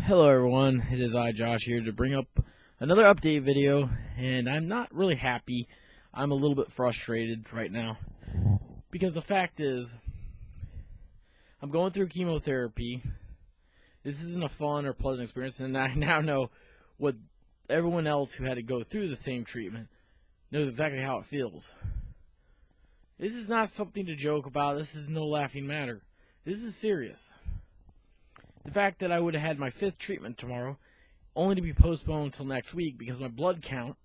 Hello everyone, it is I, Josh, here to bring up another update video, and I'm not really happy. I'm a little bit frustrated right now, because the fact is, I'm going through chemotherapy. This isn't a fun or pleasant experience, and I now know what everyone else who had to go through the same treatment knows exactly how it feels. This is not something to joke about. This is no laughing matter. This is serious. The fact that I would have had my 5th treatment tomorrow, only to be postponed until next week because my blood count,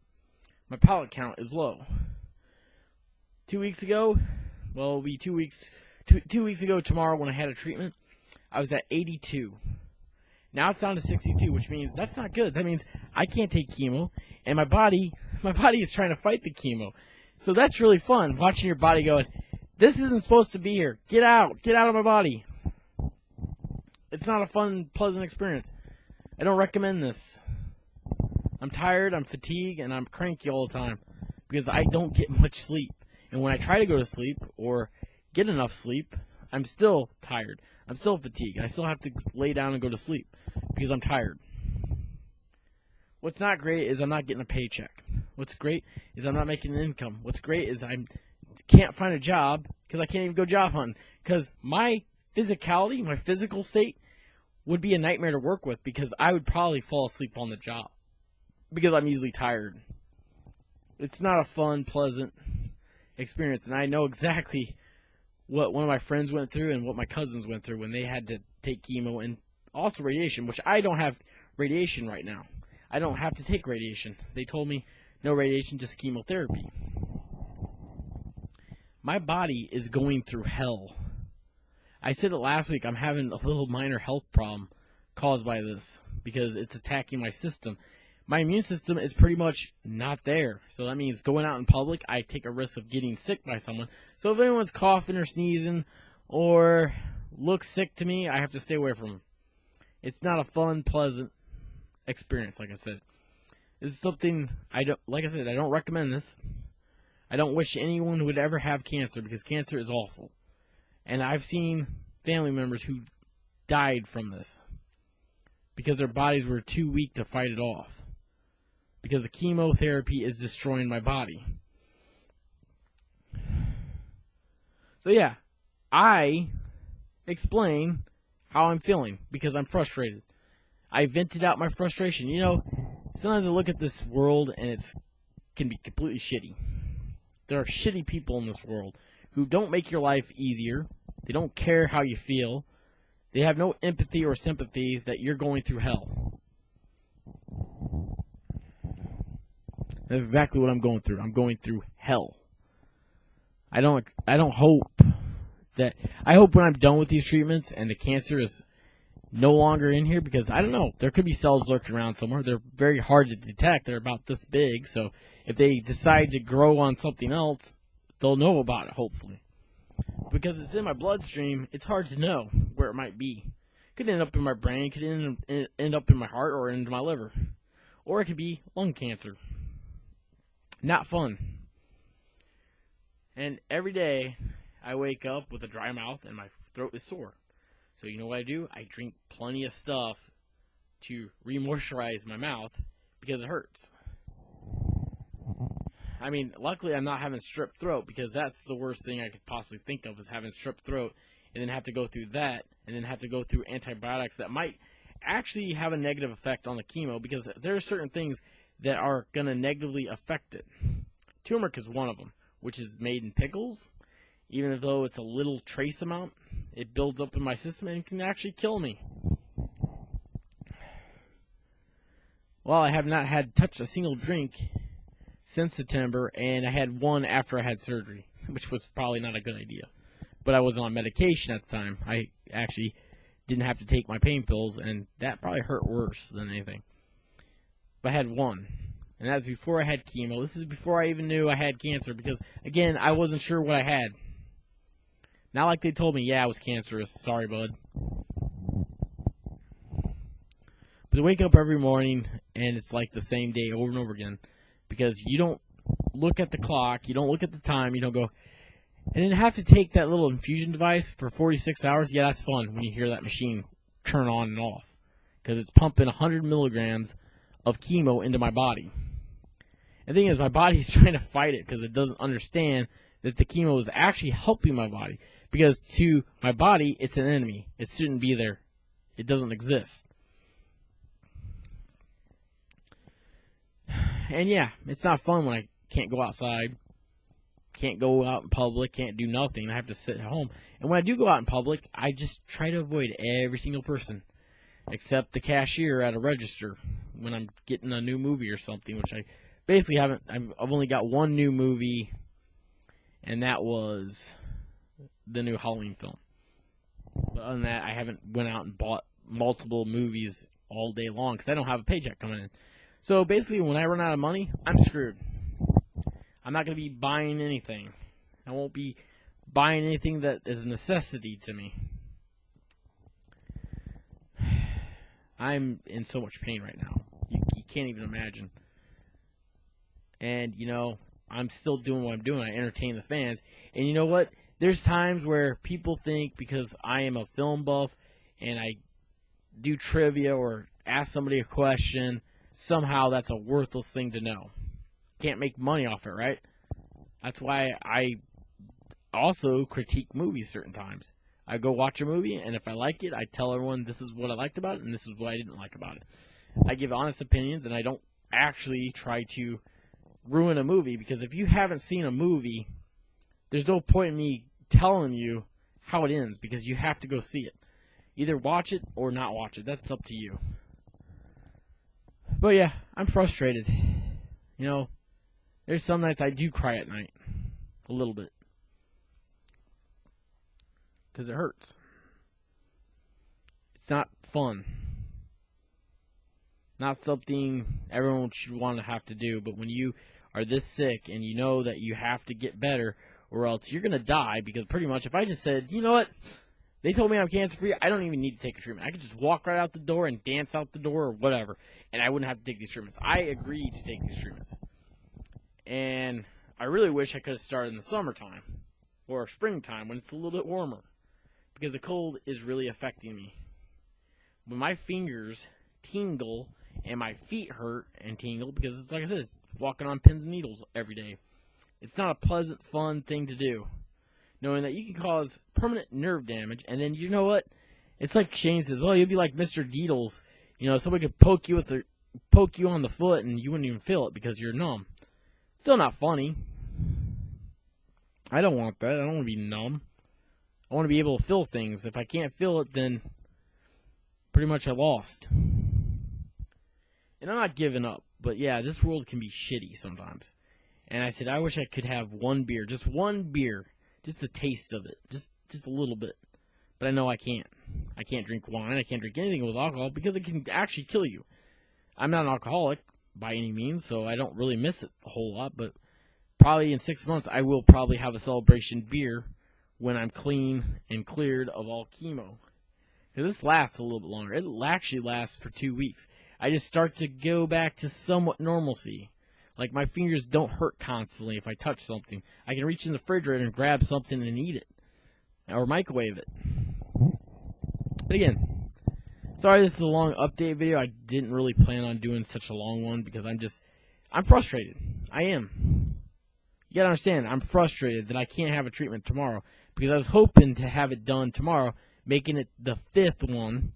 my pallet count, is low. 2 weeks ago, well, it'll be 2 weeks. Two weeks ago tomorrow when I had a treatment, I was at 82. Now it's down to 62, which means that's not good. That means I can't take chemo, and my body is trying to fight the chemo. So that's really fun, watching your body going, this isn't supposed to be here. Get out of my body. It's not a fun, pleasant experience. I don't recommend this. I'm tired, I'm fatigued, and I'm cranky all the time because I don't get much sleep. And when I try to go to sleep or get enough sleep, I'm still tired. I'm still fatigued. I still have to lay down and go to sleep because I'm tired. What's not great is I'm not getting a paycheck. What's great is I'm not making an income. What's great is I can't find a job because I can't even go job hunting because my physicality, my physical state, would be a nightmare to work with because I would probably fall asleep on the job because I'm easily tired. It's not a fun, pleasant experience, and I know exactly what one of my friends went through and what my cousins went through when they had to take chemo and also radiation, which I don't have radiation right now. I don't have to take radiation. They told me no radiation, just chemotherapy. My body is going through hell. I said it last week, I'm having a little minor health problem caused by this because it's attacking my system. My immune system is pretty much not there. So that means going out in public, I take a risk of getting sick by someone. So if anyone's coughing or sneezing or looks sick to me, I have to stay away from them. It's not a fun, pleasant experience, like I said. This is something I don't recommend this. I don't wish anyone would ever have cancer because cancer is awful. And I've seen family members who died from this because their bodies were too weak to fight it off. Because the chemotherapy is destroying my body. So yeah, I explain how I'm feeling because I'm frustrated. I vented out my frustration. You know, sometimes I look at this world and it can be completely shitty. There are shitty people in this world who don't make your life easier. They don't care how you feel. They have no empathy or sympathy that you're going through hell. That's exactly what I'm going through. I'm going through hell. I hope when I'm done with these treatments and the cancer is no longer in here, because I don't know, there could be cells lurking around somewhere. They're very hard to detect. They're about this big, so if they decide to grow on something else, they'll know about it, hopefully. Because it's in my bloodstream, it's hard to know where it might be. It could end up in my brain, it could end up in my heart or into my liver. Or it could be lung cancer. Not fun. And every day, I wake up with a dry mouth and my throat is sore. So you know what I do? I drink plenty of stuff to re-moisturize my mouth because it hurts. I mean, luckily I'm not having strep throat because that's the worst thing I could possibly think of is having strep throat and then have to go through that and then have to go through antibiotics that might actually have a negative effect on the chemo because there are certain things that are going to negatively affect it. Turmeric is one of them, which is made in pickles. Even though it's a little trace amount, it builds up in my system and can actually kill me. Well, I have not touched a single drink since September, and I had one after I had surgery, which was probably not a good idea. But I was on medication at the time. I actually didn't have to take my pain pills, and that probably hurt worse than anything. But I had one, and that was before I had chemo. This is before I even knew I had cancer, because, again, I wasn't sure what I had. Not like they told me, yeah, I was cancerous. Sorry, bud. But to wake up every morning, and it's like the same day over and over again, because you don't look at the clock, you don't look at the time, you don't go, and then have to take that little infusion device for 46 hours. Yeah, that's fun when you hear that machine turn on and off. because it's pumping 100 milligrams of chemo into my body. And the thing is, my body's trying to fight it because it doesn't understand that the chemo is actually helping my body. Because to my body, it's an enemy. It shouldn't be there. It doesn't exist. And yeah, it's not fun when I can't go outside, can't go out in public, can't do nothing. I have to sit at home. And when I do go out in public, I just try to avoid every single person, except the cashier at a register when I'm getting a new movie or something, which I basically haven't. I've only got one new movie, and that was the new Halloween film. But other than that, I haven't went out and bought multiple movies all day long because I don't have a paycheck coming in. So basically, when I run out of money, I'm screwed. I'm not going to be buying anything. I won't be buying anything that is a necessity to me. I'm in so much pain right now. You can't even imagine. And, you know, I'm still doing what I'm doing. I entertain the fans. And you know what? There's times where people think because I am a film buff and I do trivia or ask somebody a question, somehow that's a worthless thing to know. Can't make money off it, right? That's why I also critique movies certain times. I go watch a movie, and if I like it, I tell everyone this is what I liked about it, and this is what I didn't like about it. I give honest opinions, and I don't actually try to ruin a movie, because if you haven't seen a movie, there's no point in me telling you how it ends, because you have to go see it. Either watch it or not watch it. That's up to you. But yeah, I'm frustrated. You know, there's some nights I do cry at night. A little bit. Because it hurts. It's not fun. Not something everyone should want to have to do. But when you are this sick and you know that you have to get better or else you're going to die, because pretty much if I just said, you know what, they told me I'm cancer-free, I don't even need to take a treatment. I could just walk right out the door and dance out the door or whatever, and I wouldn't have to take these treatments. I agreed to take these treatments. And I really wish I could have started in the summertime or springtime when it's a little bit warmer, because the cold is really affecting me. When my fingers tingle and my feet hurt and tingle, because it's like I said, it's walking on pins and needles every day. It's not a pleasant, fun thing to do, knowing that you can cause permanent nerve damage. And then, you know what? It's like Shane says, well, you'll be like Mr. Deedles. You know, somebody could poke you on the foot and you wouldn't even feel it because you're numb. Still not funny. I don't want that. I don't want to be numb. I want to be able to feel things. If I can't feel it, then pretty much I lost. And I'm not giving up. But yeah, this world can be shitty sometimes. And I said, I wish I could have one beer. Just one beer. Just a taste of it. Just a little bit. But I know I can't. I can't drink wine. I can't drink anything with alcohol because it can actually kill you. I'm not an alcoholic by any means, so I don't really miss it a whole lot. But probably in 6 months, I will probably have a celebration beer when I'm clean and cleared of all chemo. Because this lasts a little bit longer. It actually lasts for 2 weeks. I just start to go back to somewhat normalcy. Like, my fingers don't hurt constantly if I touch something. I can reach in the refrigerator and grab something and eat it. Or microwave it. But again, sorry this is a long update video. I didn't really plan on doing such a long one because I'm frustrated. I am. You gotta understand, I'm frustrated that I can't have a treatment tomorrow because I was hoping to have it done tomorrow, making it the 5th one.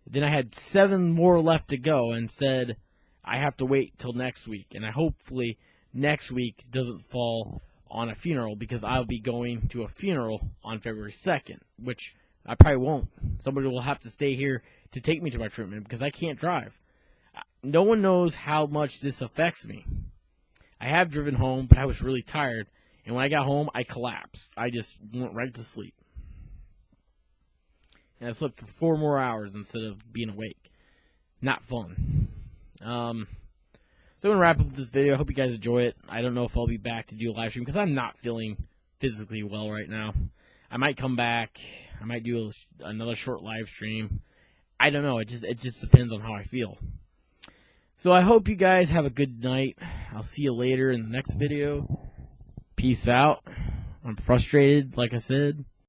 Then I had 7 more left to go and said I have to wait till next week. And I hopefully next week doesn't fall on a funeral because I'll be going to a funeral on February 2nd, which I probably won't. Somebody will have to stay here to take me to my treatment because I can't drive. No one knows how much this affects me. I have driven home, but I was really tired. And when I got home, I collapsed. I just went right to sleep. And I slept for 4 more hours instead of being awake. Not fun. So I'm going to wrap up this video. I hope you guys enjoy it. I don't know if I'll be back to do a live stream because I'm not feeling physically well right now. I might come back. I might do another short live stream. I don't know. It just depends on how I feel. So I hope you guys have a good night. I'll see you later in the next video. Peace out. I'm frustrated, like I said.